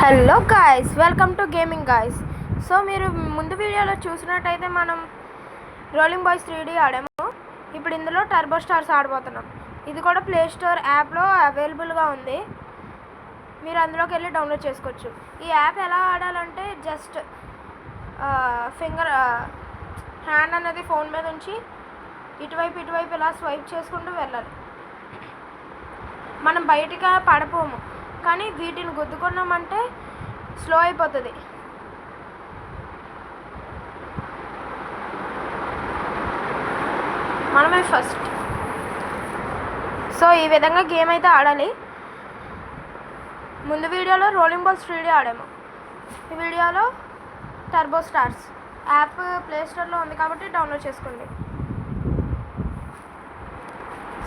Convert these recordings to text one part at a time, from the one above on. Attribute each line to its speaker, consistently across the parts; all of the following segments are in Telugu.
Speaker 1: Hello guys, welcome to gaming guys. So మీరు ముందు వీడియోలో చూసినట్టయితే మనం రోలింగ్ బాయ్స్ 3D ఆడాము. ఇప్పుడు ఇందులో టర్బో స్టార్స్ ఆడబోతున్నాం. ఇది కూడా ప్లే స్టోర్ యాప్లో అవైలబుల్గా ఉంది. మీరు అందులోకి వెళ్ళి డౌన్లోడ్ చేసుకోవచ్చు. ఈ యాప్ ఎలా ఆడాలంటే జస్ట్ హ్యాండ్ అనేది ఫోన్ మీద ఉంచి ఇటువైపు ఇలా స్వైప్ చేసుకుంటూ వెళ్ళాలి. మనం బయటికి పడిపోము, కానీ వీటిని గుద్దుకున్నామంటే స్లో అయిపోతుంది. మనమే ఫస్ట్. సో ఈ విధంగా గేమ్ అయితే ఆడాలి. ముందు వీడియోలో రోలింగ్ బాల్స్ 3D ఆడాము. ఈ వీడియోలో టర్బో స్టార్స్ యాప్ ప్లే స్టోర్లో ఉంది కాబట్టి డౌన్లోడ్ చేసుకోండి.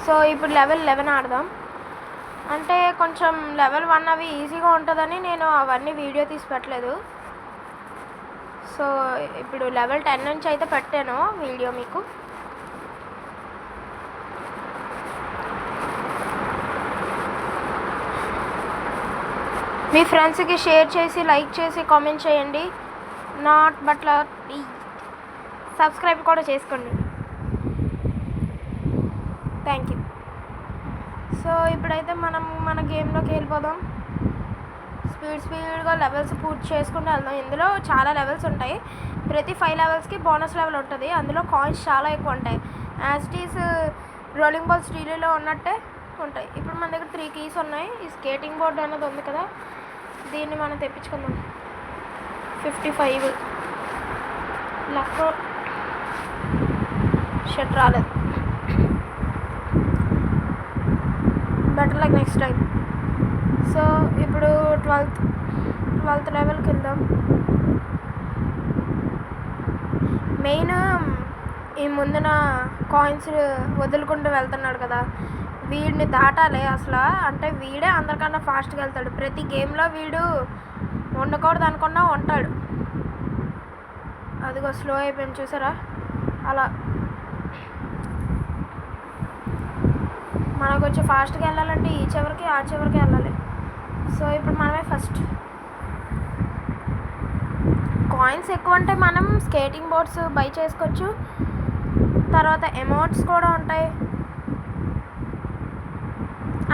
Speaker 1: సో ఇప్పుడు లెవెల్ 11 ఆడదాం. అంటే కొంచెం లెవెల్ 1 అవి ఈజీగా ఉంటుందని నేను అవన్నీ వీడియో తీసి పెట్టలేదు. సో ఇప్పుడు లెవెల్ 10 నుంచి అయితే పెట్టాను వీడియో మీకు. మీ ఫ్రెండ్స్కి షేర్ చేసి, లైక్ చేసి, కామెంట్ చేయండి. సబ్స్క్రైబ్ కూడా చేసుకోండి. Thank you. సో ఇప్పుడైతే మనం మన గేమ్లోకి వెళ్ళిపోదాం. స్పీడ్గా లెవెల్స్ పూర్తి చేసుకుంటూ వెళ్దాం. ఇందులో చాలా లెవెల్స్ ఉంటాయి. ప్రతి 5 లెవెల్స్కి బోనస్ లెవెల్ ఉంటుంది. అందులో కాయిన్స్ చాలా ఎక్కువ ఉంటాయి. As it is rolling balls 3Dలో ఉన్నట్టే ఉంటాయి. ఇప్పుడు మన దగ్గర 3 కీస్ ఉన్నాయి. ఈ స్కేటింగ్ బోర్డ్ అనేది ఉంది కదా, దీన్ని మనం తెప్పించుకుందాం. 55 లక్ షర్ట్ రాలేదు. Better like next time. So ఇప్పుడు 12th లెవెల్కి వెళ్దాం. మెయిన్ ఈ ముందున కాయిన్స్ వదులుకుంటూ వెళ్తున్నాడు కదా, వీడిని దాటాలి అసలు. అంటే వీడే అందరికన్నా ఫాస్ట్గా వెళ్తాడు. ప్రతి గేమ్లో వీడు ఉండకూడదు అనుకున్నా ఉంటాడు. అదిగో స్లో అయిపోయింది చూసారా. అలా మనకు వచ్చి ఫాస్ట్గా వెళ్ళాలంటే ఈ చివరికి ఆ చివరికి వెళ్ళాలి. సో ఇప్పుడు మనమే ఫస్ట్. కాయిన్స్ ఎక్కువ అంటే మనం స్కేటింగ్ బోర్డ్స్ బై చేసుకోవచ్చు. తర్వాత ఎమౌంట్స్ కూడా ఉంటాయి.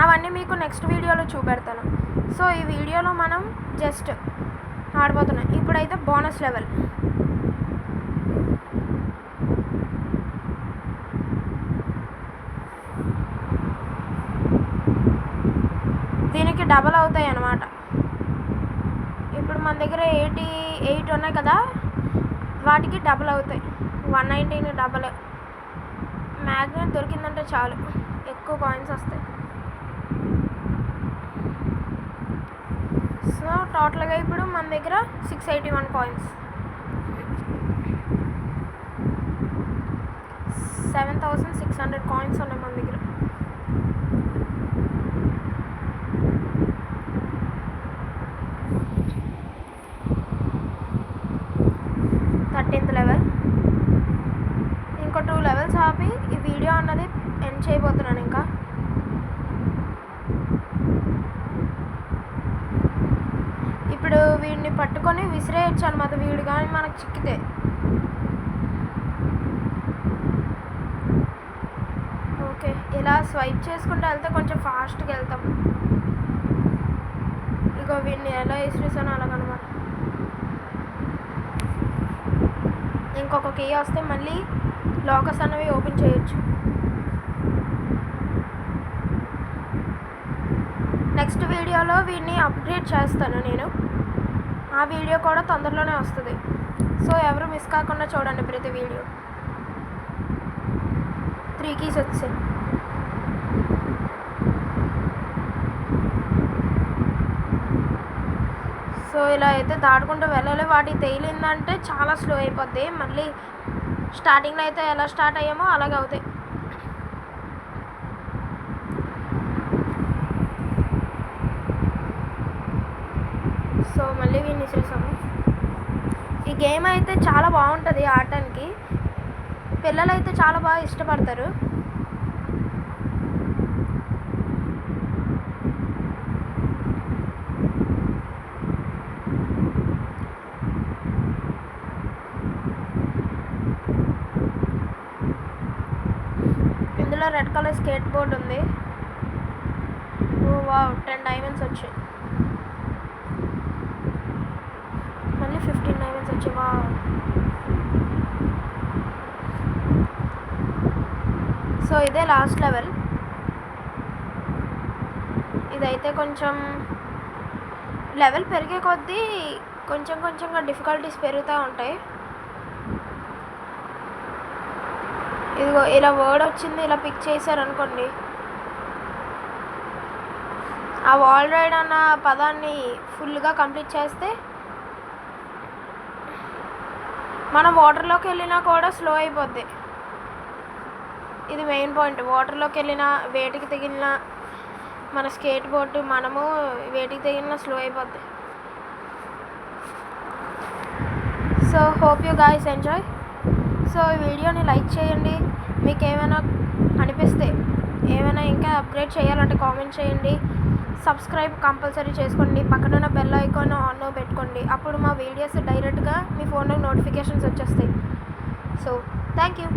Speaker 1: అవన్నీ మీకు నెక్స్ట్ వీడియోలో చూపెడతాను. సో ఈ వీడియోలో మనం జస్ట్ ఆడిపోతున్నాం. ఇప్పుడైతే బోనస్ లెవెల్. దీనికి డబల్ అవుతాయి అన్నమాట. ఇప్పుడు మన దగ్గర 88 ఉన్నాయి కదా, వాటికి డబల్ అవుతాయి. 119 డబల్. మ్యాగ్నెట్ దొరికిందంటే చాలు, ఎక్కువ కాయిన్స్ వస్తాయి. సో టోటల్గా ఇప్పుడు మన దగ్గర 681 కాయిన్స్, 7600 కాయిన్స్ ఉన్నాయి మన దగ్గర. లెవెల్ ఇంకో 2 లెవెల్స్ ఆపి ఈ వీడియో అన్నది ఎండ్ చేయబోతున్నాను. ఇంకా ఇప్పుడు వీడిని పట్టుకొని విసిరేయచ్చు అనమాట. వీడు కానీ మనకు చిక్కితే. ఓకే, ఇలా స్వైప్ చేసుకుంటూ వెళ్తే కొంచెం ఫాస్ట్గా వెళ్తాం. ఇగో వీడిని ఎలా విసిరేసానో అలాగనమాట. ఇంకొక కీ వస్తే మళ్ళీ లాకర్స్ అనేవి ఓపెన్ చేయొచ్చు. నెక్స్ట్ వీడియోలో వీడిని అప్గ్రేడ్ చేస్తాను నేను. ఆ వీడియో కూడా తొందరలోనే వస్తుంది. సో ఎవరు మిస్ కాకుండా చూడండి ప్రతి వీడియో. 3 కీస్ వచ్చాయి. సో ఇలా అయితే దాటుకుంటూ వెళ్ళాలి. వాటికి తేలిందంటే చాలా స్లో అయిపోద్ది. మళ్ళీ స్టార్టింగ్లో అయితే ఎలా స్టార్ట్ అయ్యామో అలాగే అవుతాయి. సో మళ్ళీ వీడిని చేసాము. ఈ గేమ్ అయితే చాలా బాగుంటుంది ఆడటానికి. పిల్లలు అయితే చాలా బాగా ఇష్టపడతారు. మధ్యలో రెడ్ కలర్ స్కేట్ బోర్డ్ ఉంది. ఓ వావ్, 10 డైమండ్స్ వచ్చాయి. మళ్ళీ 15 డైమండ్స్ వచ్చాయి. వావ్. సో ఇదే లాస్ట్ లెవెల్. ఇదైతే కొంచెం లెవెల్ పెరిగే కొద్దీ కొంచెంగా డిఫికల్టీస్ పెరుగుతూ ఉంటాయి. ఇదిగో ఇలా వర్డ్ వచ్చింది, ఇలా పిక్ చేశారనుకోండి, ఆ వాల్ రైడ్ అన్న పదాన్ని ఫుల్గా కంప్లీట్ చేస్తే మనం వాటర్లోకి వెళ్ళినా కూడా స్లో అయిపోద్ది. ఇది మెయిన్ పాయింట్. వాటర్లోకి వెళ్ళినా, వేటికి తగిలిన మన స్కేట్ బోర్డు మనము వేటికి తగిలినా స్లో అయిపోద్ది. So hope you guys enjoy. So ఈ వీడియోని లైక్ చేయండి. మీకు ఏమైనా అనిపిస్తే, ఏమైనా ఇంకా అప్గ్రేడ్ చేయాలంటే కామెంట్ చేయండి. సబ్స్క్రైబ్ కంపల్సరీ చేసుకోండి. పక్కనున్న బెల్ ఐకాన్ ఆన్లో పెట్టుకోండి. అప్పుడు మా వీడియోస్ డైరెక్ట్గా మీ ఫోన్లో నోటిఫికేషన్స్ వచ్చేస్తాయి. So thank you.